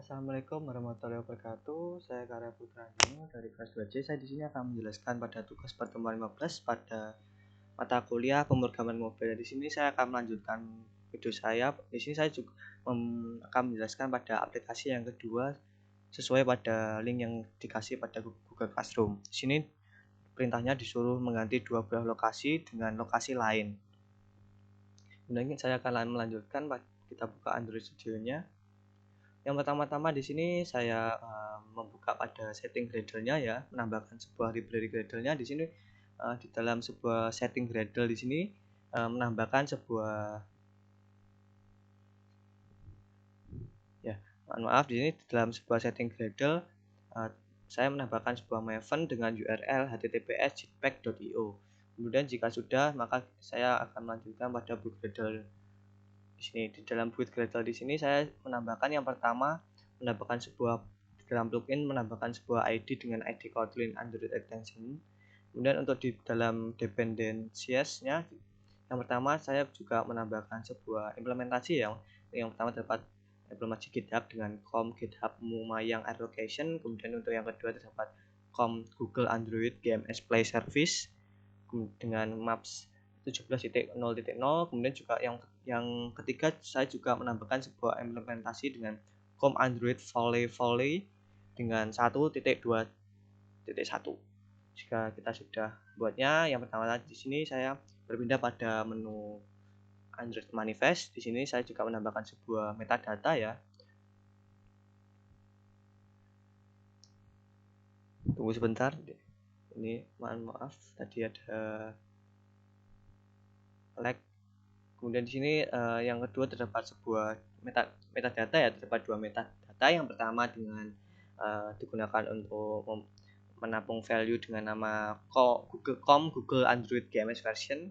Assalamualaikum warahmatullahi wabarakatuh. Saya Karya Putra Dino dari kelas 2C. Saya di sini akan menjelaskan pada tugas pertemuan 15 pada mata kuliah pemrograman mobil. Di sini saya akan melanjutkan video saya. Di sini saya juga akan menjelaskan pada aplikasi yang kedua sesuai pada link yang dikasih pada Google Classroom. Di sini perintahnya disuruh mengganti dua buah lokasi dengan lokasi lain. Kemudian saya akan melanjutkan. Kita buka Android Studio-nya. Yang pertama-tama di sini saya membuka pada setting Gradle-nya ya, menambahkan sebuah library Gradle-nya di sini. Di dalam sebuah setting Gradle di sini menambahkan sebuah maaf di sini di dalam sebuah setting Gradle saya menambahkan sebuah maven dengan URL https://jetpack.io. Kemudian jika sudah, maka saya akan melanjutkan pada build Gradle. Di sini di dalam build Gradle di sini saya menambahkan yang pertama menambahkan sebuah dalam plugin menambahkan sebuah ID dengan ID Kotlin Android Extension. Kemudian untuk di dalam dependencies-nya yang pertama saya juga menambahkan sebuah implementasi yang pertama terdapat implementasi GitHub dengan com GitHub Mumayang Air Location. Kemudian untuk yang kedua terdapat com Google Android GMS Play Service dengan maps 17.0.0. Kemudian juga yang ketiga saya juga menambahkan sebuah implementasi dengan com Android Volley dengan 1.2.1. Jika kita sudah buatnya, yang pertama di sini saya berpindah pada menu Android Manifest. Di sini saya juga menambahkan sebuah metadata ya. Tunggu sebentar. Ini maaf tadi ada lag. Kemudian di sini yang kedua terdapat sebuah metadata ya, terdapat dua metadata. Yang pertama dengan digunakan untuk menampung value dengan nama Google Android GMS version,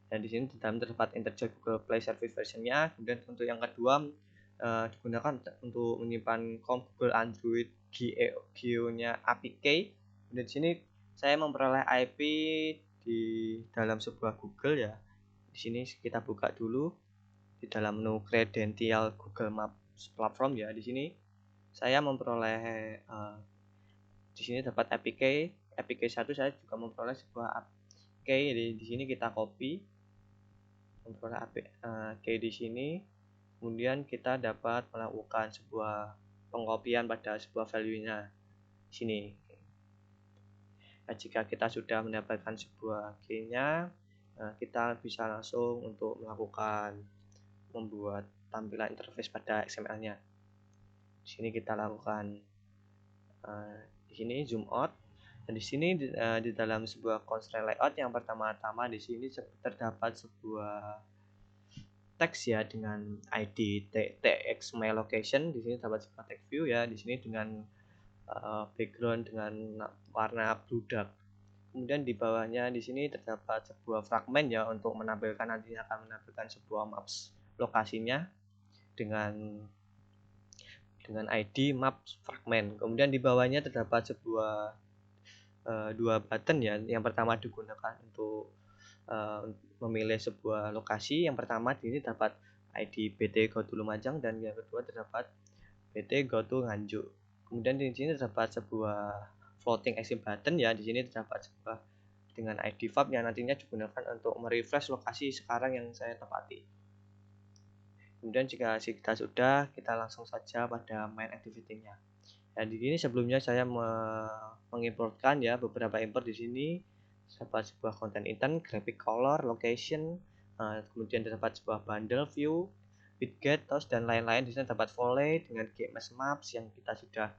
dan di sini terdapat integer Google Play Service versionnya. Kemudian untuk yang kedua digunakan untuk menyimpan Google Android Geo-nya APK. Kemudian di sini saya memperoleh IP di dalam sebuah Google ya. Di sini kita buka dulu di dalam menu kredensial Google Maps platform ya. Di sini saya memperoleh di sini dapat APK 1. Saya juga memperoleh sebuah APK. Jadi di sini kita copy, memperoleh APK di sini. Kemudian kita dapat melakukan sebuah pengkopian pada sebuah value-nya di sini. Nah, jika kita sudah mendapatkan sebuah key-nya, kita bisa langsung untuk melakukan membuat tampilan interface pada XML-nya. Di sini kita lakukan di sini zoom out, dan di sini di dalam sebuah constraint layout yang pertama-tama di sini terdapat sebuah teks ya dengan ID tx my location. Di sini terdapat sebuah text view ya, di sini dengan background dengan warna blue dark. Kemudian di bawahnya di sini terdapat sebuah fragment ya, untuk menampilkan nantinya akan menampilkan sebuah maps lokasinya dengan ID maps fragment. Kemudian di bawahnya terdapat sebuah dua button ya. Yang pertama digunakan untuk memilih sebuah lokasi. Yang pertama di sini dapat ID BT Go to Lumajang, dan yang kedua terdapat BT Go to Nganjuk. Kemudian di sini terdapat sebuah floating action button ya. Di sini terdapat sebuah dengan ID VAB yang nantinya digunakan untuk merefresh lokasi sekarang yang saya tepati. Kemudian jika kita sudah, kita langsung saja pada main activity-nya. Nah, di sini sebelumnya saya mengimportkan ya beberapa import. Di sini terdapat sebuah content intent, graphic color, location, kemudian terdapat sebuah bundle view, widget, tos, dan lain-lain. Di sini terdapat volley dengan GMS maps yang kita sudah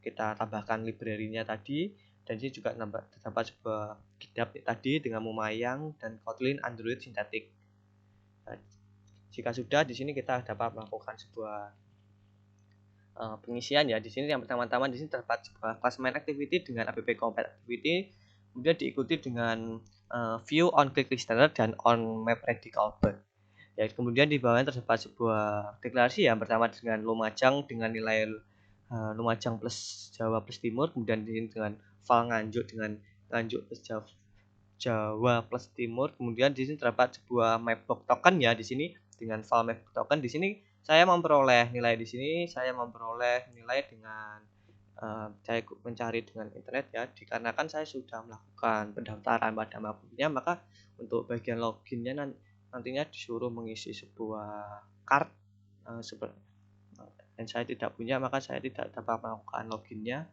kita tambahkan library-nya tadi, dan di sini juga terdapat sebuah GitHub tadi dengan Mumayang dan Kotlin Android Synthetic. Nah, jika sudah, di sini kita dapat melakukan sebuah pengisian ya. Di sini yang pertama-tama di sini terdapat sebuah class main activity dengan app compat activity, kemudian diikuti dengan view on click listener dan on map ready callback. Ya, kemudian di bawahnya terdapat sebuah deklarasi yang pertama dengan Lumajang dengan nilai Lumajang plus Jawa plus Timur, kemudian di sini dengan file Nganjuk dengan Nganjuk plus Jawa plus Timur. Kemudian di sini terdapat sebuah map block token ya. Di sini dengan file map token. Di sini saya memperoleh nilai nilai dengan saya mencari dengan internet ya, dikarenakan saya sudah melakukan pendaftaran pada Mapbooknya, maka untuk bagian loginnya nantinya disuruh mengisi sebuah card dan saya tidak punya, maka saya tidak dapat melakukan loginnya,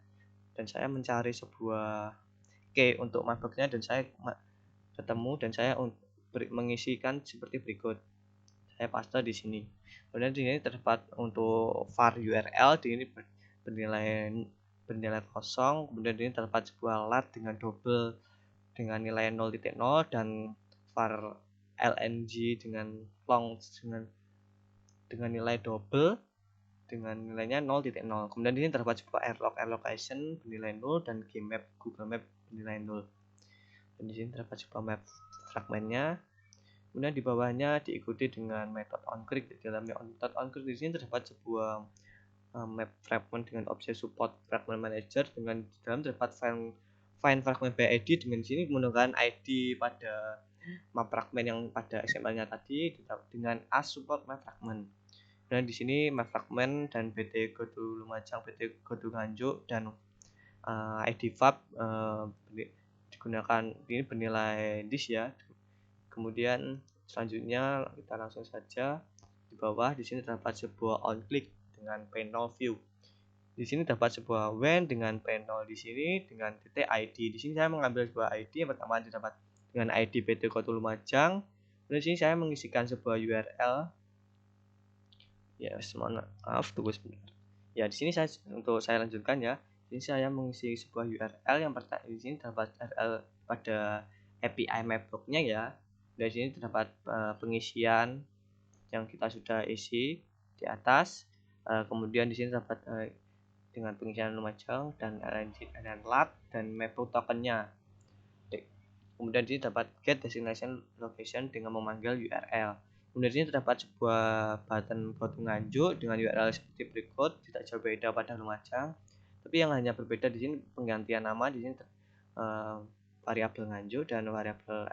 dan saya mencari sebuah key untuk Mapbooknya dan saya ketemu, dan saya mengisikan seperti berikut. Saya paste di sini. Kemudian di sini terdapat untuk var URL, di ini bernilai kosong. Kemudian di sini terdapat sebuah lat dengan double dengan nilai 0.0 dan var lng dengan long dengan nilai double dengan nilainya 0.0. Kemudian di sini terdapat sebuah airlocation bernilai 0 dan gmap Google Map bernilai 0. Dan di sini terdapat sebuah map fragmentnya. Kemudian di bawahnya diikuti dengan method onClick. Di dalam method onClick di sini terdapat sebuah map fragment dengan objek support fragment manager, dengan di dalam terdapat find fragment by ID, dengan sini menggunakan ID pada map fragment yang pada XML-nya tadi dengan as support map fragment. Dan di sini map fragment dan BT Godu Lumajang, BT Godu Nganjuk dan ID fab digunakan, ini bernilai dis ya. Kemudian selanjutnya kita langsung saja di bawah. Di sini terdapat sebuah onClick dengan panel view. Di sini terdapat sebuah when dengan panel di sini dengan titik ID. Di sini saya mengambil sebuah ID. Yang pertama didapat dengan ID PT Kota Lumajang. Di sini saya mengisikan sebuah URL. Ya, maaf, tunggu sebentar. Ya, di sini untuk saya lanjutkan ya. Di sini saya mengisi sebuah URL. Yang pertama di sini terdapat URL pada API Mapbook-nya ya. Dari sini terdapat pengisian yang kita sudah isi di atas. Kemudian di sini terdapat dengan pengisian Lumajang dan LNG dan LAT dan Mapbook tokennya. Kemudian di sini terdapat get destination location dengan memanggil URL. Kemudian di sini terdapat sebuah button Godu Nganjuk dengan URL seperti berikut, tidak jauh beda pada Lumajang. Tapi yang hanya berbeda di sini penggantian nama, di sini variabel Nganjuk dan variabel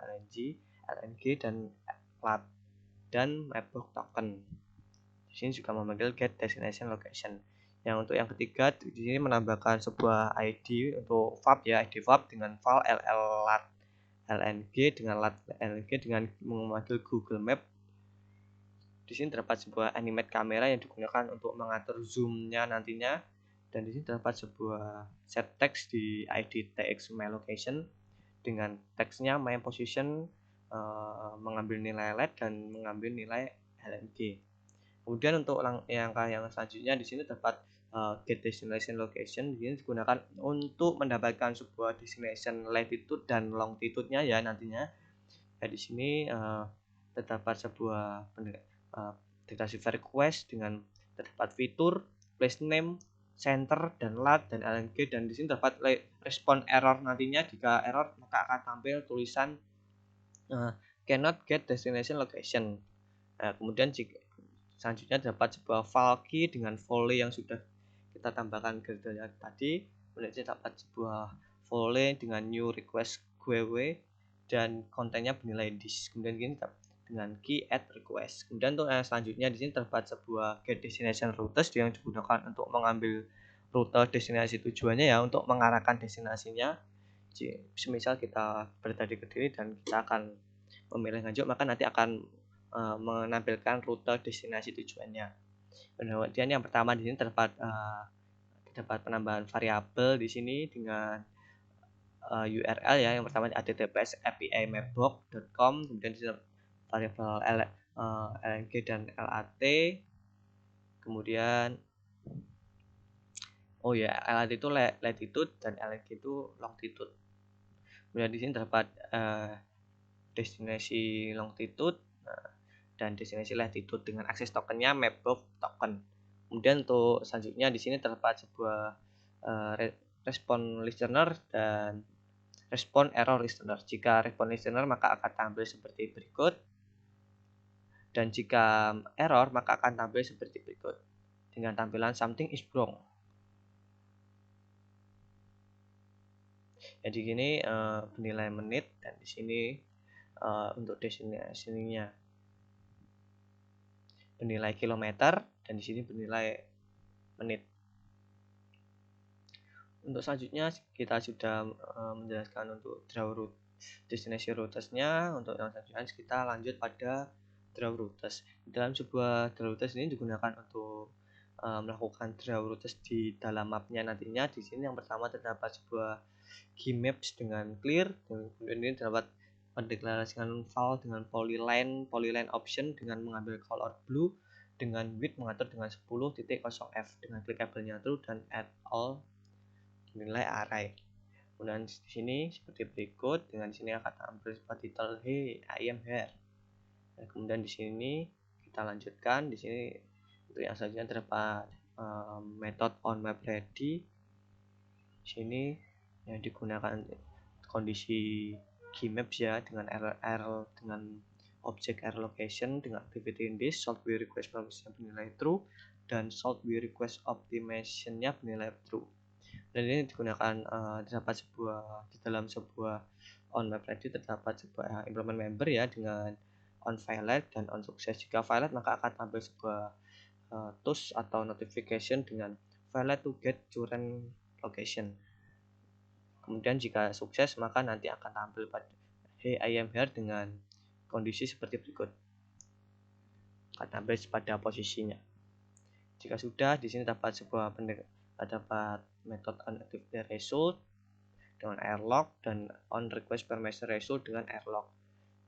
LNG dan LAT dan Mapbook token. Di sini juga memanggil get destination location. Yang untuk yang ketiga di sini menambahkan sebuah ID untuk fab ya, ID fab dengan file lat lng dengan lat lng dengan memanggil Google Map. Di sini terdapat sebuah animate kamera yang digunakan untuk mengatur zoom-nya nantinya. Dan di sini terdapat sebuah set text di ID tx my location dengan teksnya my position, mengambil nilai LED dan mengambil nilai LNG. Kemudian untuk yang selanjutnya di sini terdapat get destination location. Di sini digunakan untuk mendapatkan sebuah destination latitude dan longitude-nya ya nantinya. Ya, di sini terdapat sebuah data request dengan terdapat fitur, place name, center dan lat dan lng, dan di sini terdapat respon error nantinya. Jika error maka akan tampil tulisan cannot get destination location. Kemudian selanjutnya terdapat sebuah file key dengan volley yang sudah kita tambahkan gradle tadi. Kemudian terdapat sebuah volley dengan new request GW dan kontennya bernilai dis. Kemudian ini dengan key add request. Kemudian untuk yang selanjutnya di sini terdapat sebuah get destination routes yang digunakan untuk mengambil rute destinasi tujuannya ya, untuk mengarahkan destinasinya. Semisal kita berada di Kediri dan kita akan memilih Nganjuk, maka nanti akan menampilkan rute destinasi tujuannya. Kemudian yang pertama di sini terdapat penambahan variabel di sini dengan URL ya. Yang pertama https api-mapbook.com, kemudian di variabel lng dan lat. Kemudian lat itu latitude dan lng itu longitude. Kemudian di sini terdapat destinasi longitude dan destinasi latitude dengan akses tokennya Mapbook token. Kemudian untuk selanjutnya di sini terdapat sebuah respon listener dan respon error listener. Jika respon listener maka akan tampil seperti berikut, dan jika error maka akan tampil seperti berikut dengan tampilan something is wrong. Jadi gini penilai menit, dan di sini untuk destinasinya. bernilai kilometer dan di sini bernilai menit. Untuk selanjutnya kita sudah menjelaskan untuk draw route destination routesnya. Untuk yang selanjutnya kita lanjut pada draw routes. Dalam sebuah draw routes ini digunakan untuk melakukan draw routes di dalam mapnya nantinya. Di sini yang pertama terdapat sebuah key maps dengan clear, kemudian ini terdapat mendeklarasikan file dengan polyline option dengan mengambil color blue, dengan width mengatur dengan 10.0f dengan clickable-nya true dan add all nilai array. Kemudian di sini seperti berikut, dengan di sini akan tampil sebuah title hey I am here. Dan kemudian di sini kita lanjutkan. Di sini untuk yang selanjutnya terdapat method on map ready. Di sini yang digunakan kondisi key maps ya, dengan error dengan object error location dengan activity in this, solve view request permission bernilai true dan solve view request optimization-nya bernilai true. Dan ini digunakan terdapat sebuah di dalam sebuah on map ready terdapat sebuah implement member ya, dengan on violate dan on success. Jika violate maka akan tampil sebuah toast atau notification dengan violate to get current location. Kemudian jika sukses maka nanti akan tampil pada hey I am here dengan kondisi seperti berikut, akan tampil pada posisinya. Jika sudah, di sini dapat method on activity result dengan airlock dan on request permission result dengan airlock.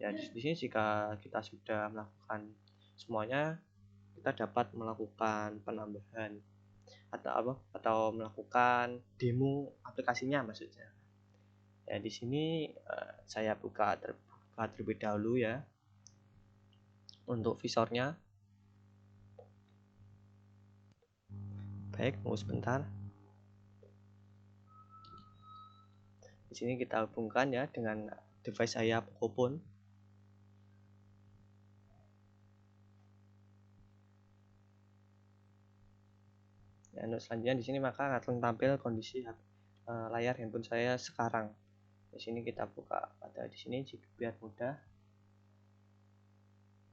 Ya, di sini jika kita sudah melakukan semuanya, kita dapat melakukan penambahan atau melakukan demo aplikasinya maksudnya. Ya, di sini saya buka terlebih dahulu ya untuk visornya. Baik, tunggu sebentar. Di sini kita hubungkan ya dengan device saya Pocophone. Dan selanjutnya di sini maka akan tampil kondisi layar handphone saya sekarang. Di sini kita buka pada di sini biar mudah.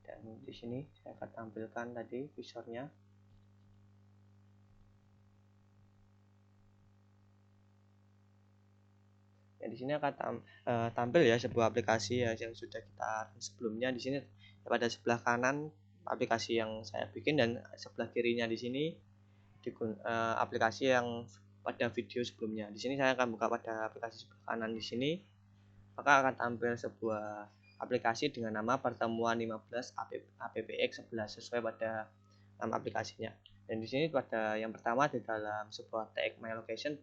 Dan di sini saya akan tampilkan tadi visornya. Ya, di sini akan tampil ya sebuah aplikasi ya yang sudah kita sebelumnya. Di sini pada sebelah kanan aplikasi yang saya bikin dan sebelah kirinya di sini aplikasi yang pada video sebelumnya. Di sini saya akan buka pada aplikasi sebelah kanan di sini. Maka akan tampil sebuah aplikasi dengan nama pertemuan 15 APPX11 sesuai pada nama aplikasinya. Dan di sini pada yang pertama di dalam sebuah tag my location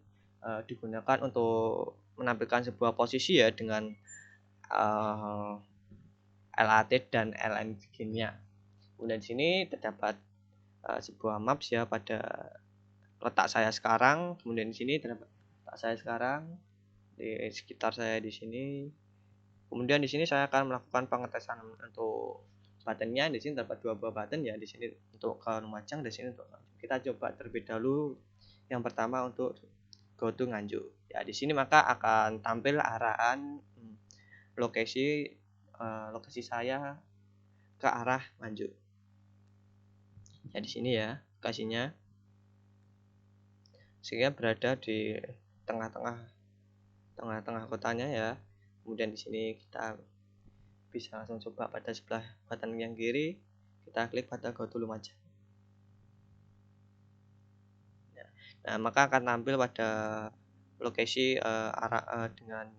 digunakan untuk menampilkan sebuah posisi ya dengan LAT dan LNG-nya. Kemudian di sini terdapat sebuah maps ya pada letak saya sekarang. Kemudian di sini terdapat letak saya sekarang di sekitar saya di sini. Kemudian di sini saya akan melakukan pengetesan untuk buttonnya. Di sini terdapat dua buah button ya, di sini untuk ke Lumajang, di sini untuk Nganjuk. Kita coba terlebih dahulu yang pertama untuk go to Nganjuk. Ya, di sini maka akan tampil arahan lokasi saya ke arah Nganjuk. Ya, di sini ya lokasinya. Sehingga berada di tengah-tengah kotanya ya. Kemudian di sini kita bisa langsung coba pada sebelah button yang kiri, kita klik pada go to Lumajang. Nah, maka akan tampil pada lokasi dengan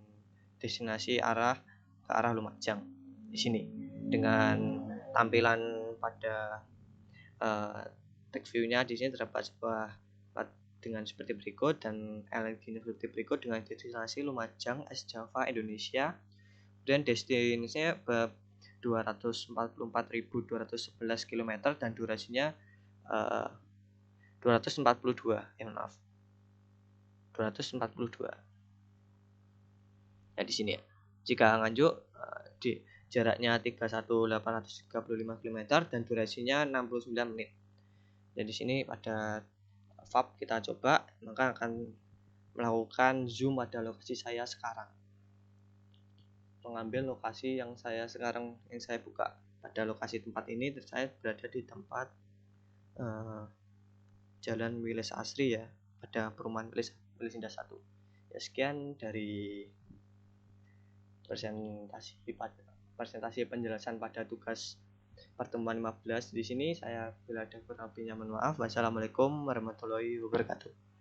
destinasi ke arah Lumajang di sini dengan tampilan pada text view-nya. Di sini terdapat sebuah dengan seperti berikut dan LNG seperti berikut dengan destinasi Lumajang, Java, Indonesia. Dan destinasinya 244.211 km dan durasinya 242 maaf 242. Nah, di sini ya. Jika Nganjuk di jaraknya 31835 km dan durasinya 69 menit. Dan di sini pada VAP kita coba, maka akan melakukan zoom pada lokasi saya sekarang. Mengambil lokasi yang saya buka. pada lokasi tempat ini saya berada di tempat Jalan Wiles Asri ya, pada perumahan Wiles Indah 1. Ya, sekian dari presentasi penjelasan pada tugas pertemuan 15. Di sini saya bila ada kurang lebihnya mohon maaf. Wassalamualaikum warahmatullahi wabarakatuh.